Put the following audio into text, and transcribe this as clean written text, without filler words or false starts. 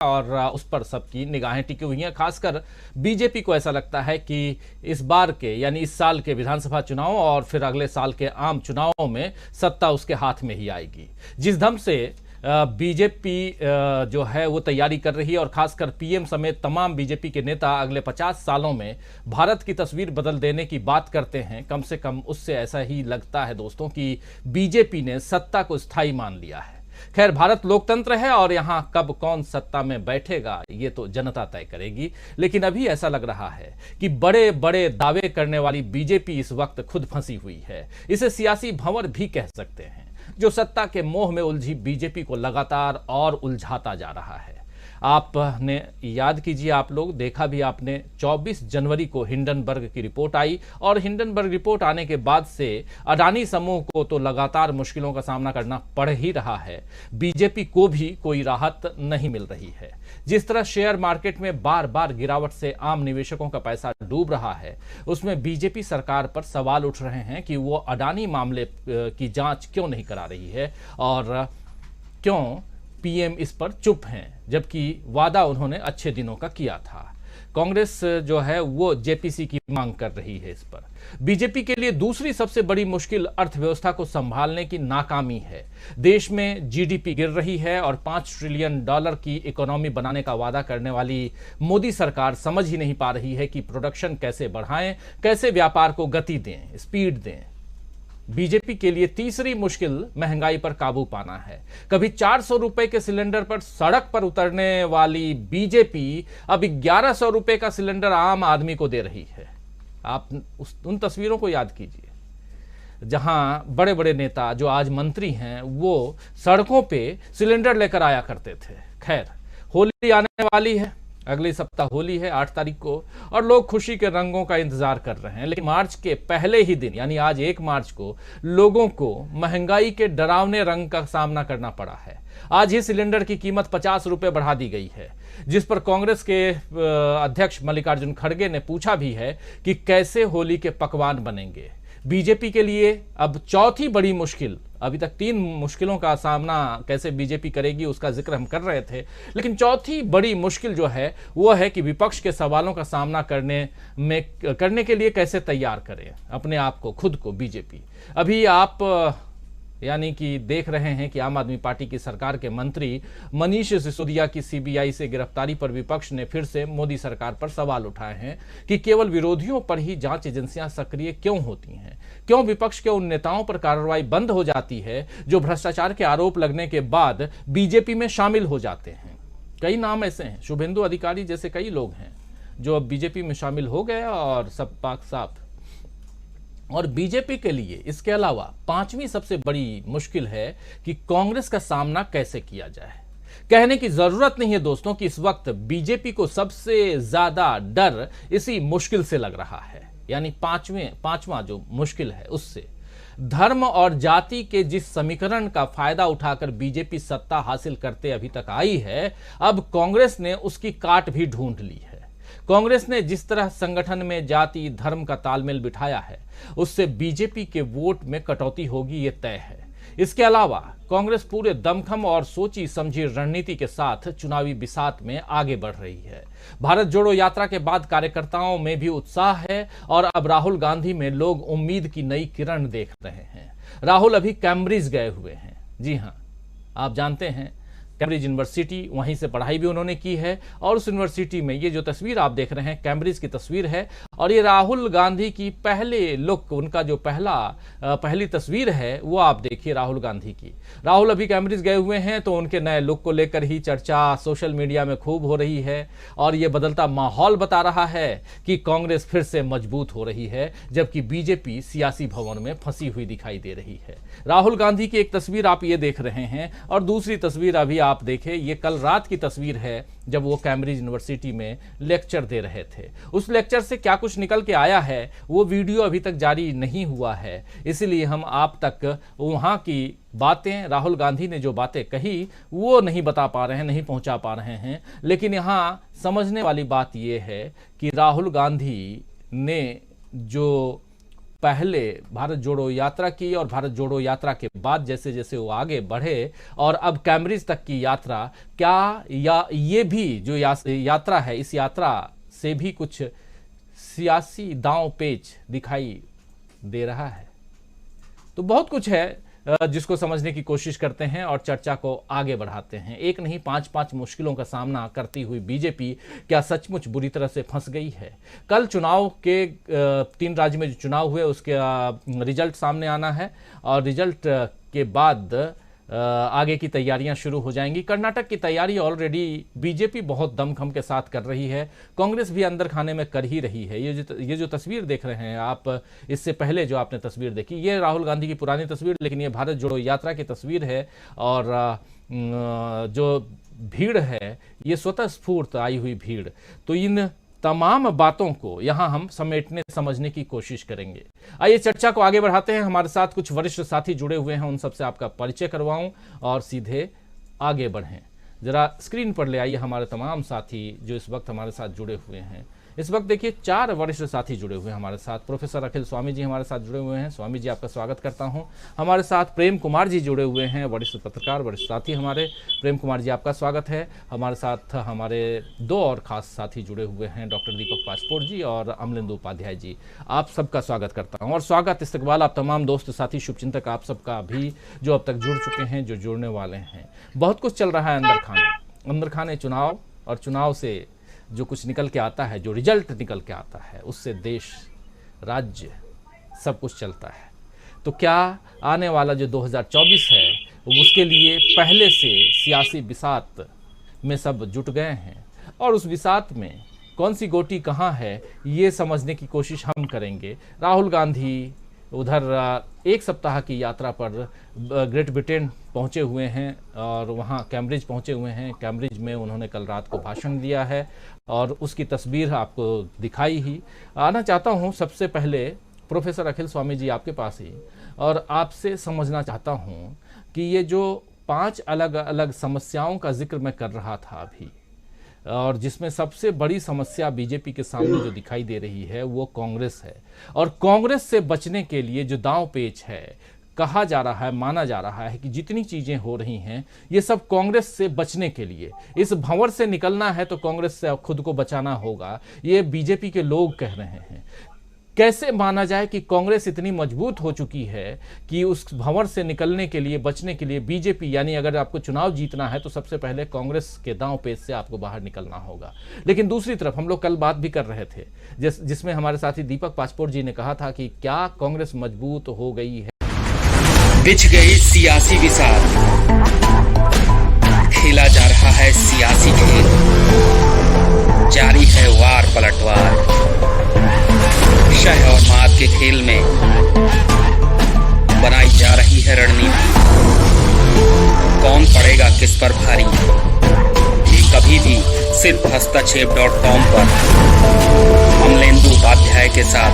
और उस पर सबकी निगाहें टिकी हुई हैं। खासकर बीजेपी को ऐसा लगता है कि इस बार के यानी इस साल के विधानसभा चुनाव और फिर अगले साल के आम चुनावों में सत्ता उसके हाथ में ही आएगी। जिस ढंग से बीजेपी जो है वो तैयारी कर रही है और खासकर पीएम समेत तमाम बीजेपी के नेता अगले 50 सालों में भारत की तस्वीर बदल देने की बात करते हैं, कम से कम उससे ऐसा ही लगता है दोस्तों कि बीजेपी ने सत्ता को स्थायी मान लिया है। खैर, भारत लोकतंत्र है और यहां कब कौन सत्ता में बैठेगा ये तो जनता तय करेगी, लेकिन अभी ऐसा लग रहा है कि बड़े बड़े दावे करने वाली बीजेपी इस वक्त खुद फंसी हुई है। इसे सियासी भंवर भी कह सकते हैं, जो सत्ता के मोह में उलझी बीजेपी को लगातार और उलझाता जा रहा है। आपने याद कीजिए, आप लोग देखा भी आपने, 24 जनवरी को हिंडनबर्ग की रिपोर्ट आई और हिंडनबर्ग रिपोर्ट आने के बाद से अडानी समूह को तो लगातार मुश्किलों का सामना करना पड़ ही रहा है। बीजेपी को भी कोई राहत नहीं मिल रही है। जिस तरह शेयर मार्केट में बार बार गिरावट से आम निवेशकों का पैसा डूब रहा है, उसमें बीजेपी सरकार पर सवाल उठ रहे हैं कि वो अडानी मामले की जांच क्यों नहीं करा रही है और क्यों पीएम इस पर चुप हैं, जबकि वादा उन्होंने अच्छे दिनों का किया था। कांग्रेस जो है वो जेपीसी की मांग कर रही है इस पर। बीजेपी के लिए दूसरी सबसे बड़ी मुश्किल अर्थव्यवस्था को संभालने की नाकामी है। देश में जीडीपी गिर रही है और $5 ट्रिलियन की इकोनॉमी बनाने का वादा करने वाली मोदी सरकार समझ ही नहीं पा रही है कि प्रोडक्शन कैसे बढ़ाएं, कैसे व्यापार को गति दें, स्पीड दें। बीजेपी के लिए तीसरी मुश्किल महंगाई पर काबू पाना है। कभी 400 रुपए के सिलेंडर पर सड़क पर उतरने वाली बीजेपी अब 1100 रुपए का सिलेंडर आम आदमी को दे रही है। आप उन तस्वीरों को याद कीजिए जहां बड़े बड़े नेता जो आज मंत्री हैं वो सड़कों पे सिलेंडर लेकर आया करते थे। खैर, होली आने वाली है, अगले सप्ताह होली है 8 तारीख को, और लोग खुशी के रंगों का इंतजार कर रहे हैं। लेकिन मार्च के पहले ही दिन यानी आज 1 मार्च को लोगों को महंगाई के डरावने रंग का सामना करना पड़ा है। आज ही सिलेंडर की कीमत 50 रुपए बढ़ा दी गई है, जिस पर कांग्रेस के अध्यक्ष मल्लिकार्जुन खड़गे ने पूछा भी है कि कैसे होली के पकवान बनेंगे। बीजेपी के लिए अब चौथी बड़ी मुश्किल, अभी तक 3 मुश्किलों का सामना कैसे बीजेपी करेगी उसका जिक्र हम कर रहे थे, लेकिन चौथी बड़ी मुश्किल जो है वो है कि विपक्ष के सवालों का सामना करने के लिए कैसे तैयार करें अपने आप को, खुद को बीजेपी। अभी आप यानी कि देख रहे हैं कि आम आदमी पार्टी की सरकार के मंत्री मनीष सिसोदिया की सीबीआई से गिरफ्तारी पर विपक्ष ने फिर से मोदी सरकार पर सवाल उठाए हैं कि केवल विरोधियों पर ही जांच एजेंसियां सक्रिय क्यों होती हैं, क्यों विपक्ष के उन नेताओं पर कार्रवाई बंद हो जाती है जो भ्रष्टाचार के आरोप लगने के बाद बीजेपी में शामिल हो जाते हैं। कई नाम ऐसे हैं, शुभेंदु अधिकारी जैसे कई लोग हैं जो अब बीजेपी में शामिल हो गए और सब पाक साफ। और बीजेपी के लिए इसके अलावा 5वीं सबसे बड़ी मुश्किल है कि कांग्रेस का सामना कैसे किया जाए। कहने की जरूरत नहीं है दोस्तों कि इस वक्त बीजेपी को सबसे ज्यादा डर इसी मुश्किल से लग रहा है, यानी पांचवा जो मुश्किल है उससे। धर्म और जाति के जिस समीकरण का फायदा उठाकर बीजेपी सत्ता हासिल करते अभी तक आई है, अब कांग्रेस ने उसकी काट भी ढूंढ ली है। कांग्रेस ने जिस तरह संगठन में जाति धर्म का तालमेल बिठाया है, उससे बीजेपी के वोट में कटौती होगी, ये तय है। इसके अलावा कांग्रेस पूरे दमखम और सोची समझी रणनीति के साथ चुनावी बिसात में आगे बढ़ रही है। भारत जोड़ो यात्रा के बाद कार्यकर्ताओं में भी उत्साह है और अब राहुल गांधी में लोग उम्मीद की नई किरण देख रहे हैं। राहुल अभी कैम्ब्रिज गए हुए हैं। जी हां, आप जानते हैं कैम्ब्रिज यूनिवर्सिटी, वहीं से पढ़ाई भी उन्होंने की है और उस यूनिवर्सिटी में ये जो तस्वीर आप देख रहे हैं कैम्ब्रिज की तस्वीर है और ये राहुल गांधी की पहले लुक, उनका जो पहली तस्वीर है वो आप देखिए राहुल गांधी की। राहुल अभी कैम्ब्रिज गए हुए हैं तो उनके नए लुक को लेकर ही चर्चा सोशल मीडिया में खूब हो रही है और ये बदलता माहौल बता रहा है कि कांग्रेस फिर से मजबूत हो रही है, जबकि बीजेपी सियासी भवन में फंसी हुई दिखाई दे रही है। राहुल गांधी की एक तस्वीर आप ये देख रहे हैं और दूसरी तस्वीर अभी आप देखें, ये कल रात की तस्वीर है जब वो कैम्ब्रिज यूनिवर्सिटी में लेक्चर दे रहे थे। उस लेक्चर से क्या कुछ निकल के आया है वो वीडियो अभी तक जारी नहीं हुआ है, इसलिए हम आप तक वहां की बातें, राहुल गांधी ने जो बातें कही वो नहीं बता पा रहे हैं, नहीं पहुंचा पा रहे हैं। लेकिन यहां समझने वाली बात यह है कि राहुल गांधी ने जो पहले भारत जोड़ो यात्रा की और भारत जोड़ो यात्रा के बाद जैसे जैसे वो आगे बढ़े और अब कैम्ब्रिज तक की यात्रा, क्या या ये भी जो यात्रा है, इस यात्रा से भी कुछ सियासी दांव पेच दिखाई दे रहा है? तो बहुत कुछ है जिसको समझने की कोशिश करते हैं और चर्चा को आगे बढ़ाते हैं। एक नहीं 5-5 मुश्किलों का सामना करती हुई बीजेपी क्या सचमुच बुरी तरह से फंस गई है? कल चुनाव के 3 राज्य में जो चुनाव हुए उसके रिजल्ट सामने आना है और रिजल्ट के बाद आगे की तैयारियां शुरू हो जाएंगी। कर्नाटक की तैयारी ऑलरेडी बीजेपी बहुत दमखम के साथ कर रही है, कांग्रेस भी अंदर खाने में कर ही रही है। ये जो तस्वीर देख रहे हैं आप, इससे पहले जो आपने तस्वीर देखी, ये राहुल गांधी की पुरानी तस्वीर, लेकिन ये भारत जोड़ो यात्रा की तस्वीर है और जो भीड़ है ये स्वतः स्फूर्त आई हुई भीड़। तो इन तमाम बातों को यहां हम समेटने समझने की कोशिश करेंगे। आइए चर्चा को आगे बढ़ाते हैं। हमारे साथ कुछ वरिष्ठ साथी जुड़े हुए हैं, उन सबसे आपका परिचय करवाऊं और सीधे आगे बढ़ें। जरा स्क्रीन पर ले आइए हमारे तमाम साथी जो इस वक्त हमारे साथ जुड़े हुए हैं। इस वक्त देखिए 4 वरिष्ठ साथी जुड़े हुए हैं हमारे साथ। प्रोफेसर अखिल स्वामी जी हमारे साथ जुड़े हुए हैं। स्वामी जी आपका स्वागत करता हूं। हमारे साथ प्रेम कुमार जी जुड़े हुए हैं, वरिष्ठ पत्रकार, वरिष्ठ साथी हमारे। प्रेम कुमार जी आपका स्वागत है। हमारे साथ हमारे 2 और खास साथी जुड़े हुए हैं, डॉक्टर दीपक पासपोर्ट जी और अमलेंदु उपाध्याय जी। आप सबका स्वागत करता हूँ और स्वागत इस्तकबाल आप तमाम दोस्त साथी शुभचिंतक आप सबका भी जो अब तक जुड़ चुके हैं, जो जुड़ने वाले हैं। बहुत कुछ चल रहा है अंदर खाने चुनाव, और चुनाव से जो कुछ निकल के आता है, जो रिजल्ट निकल के आता है, उससे देश, राज्य सब कुछ चलता है। तो क्या आने वाला जो 2024 है उसके लिए पहले से सियासी बिसात में सब जुट गए हैं और उस बिसात में कौन सी गोटी कहाँ है ये समझने की कोशिश हम करेंगे। राहुल गांधी उधर 1 सप्ताह की यात्रा पर ग्रेट ब्रिटेन पहुंचे हुए हैं और वहां कैम्ब्रिज पहुंचे हुए हैं। कैम्ब्रिज में उन्होंने कल रात को भाषण दिया है और उसकी तस्वीर आपको दिखाई ही। आना चाहता हूं सबसे पहले प्रोफेसर अखिल स्वामी जी आपके पास ही, और आपसे समझना चाहता हूं कि ये जो 5 अलग अलग समस्याओं का जिक्र मैं कर रहा था अभी, और जिसमें सबसे बड़ी समस्या बीजेपी के सामने जो दिखाई दे रही है वो कांग्रेस है। और कांग्रेस से बचने के लिए जो दांव पेच है, कहा जा रहा है, माना जा रहा है कि जितनी चीजें हो रही हैं ये सब कांग्रेस से बचने के लिए, इस भंवर से निकलना है तो कांग्रेस से खुद को बचाना होगा, ये बीजेपी के लोग कह रहे हैं। कैसे माना जाए कि कांग्रेस इतनी मजबूत हो चुकी है कि उस भंवर से निकलने के लिए, बचने के लिए बीजेपी, यानी अगर आपको चुनाव जीतना है तो सबसे पहले कांग्रेस के दांव पेच से आपको बाहर निकलना होगा। लेकिन दूसरी तरफ हम लोग कल बात भी कर रहे थे जिसमें हमारे साथी दीपक पासपोर्ट जी ने कहा था कि क्या कांग्रेस मजबूत हो गई है? बिछ गई सियासी बिसात, खेला जा रहा है सियासी खेल, जारी है वार पलटवार। शह और मात के खेल में बनाई जा रही है रणनीति, कौन पड़ेगा किस पर भारी, ये कभी भी सिर्फ hastachep.com पर अमलेंदु उपाध्याय के साथ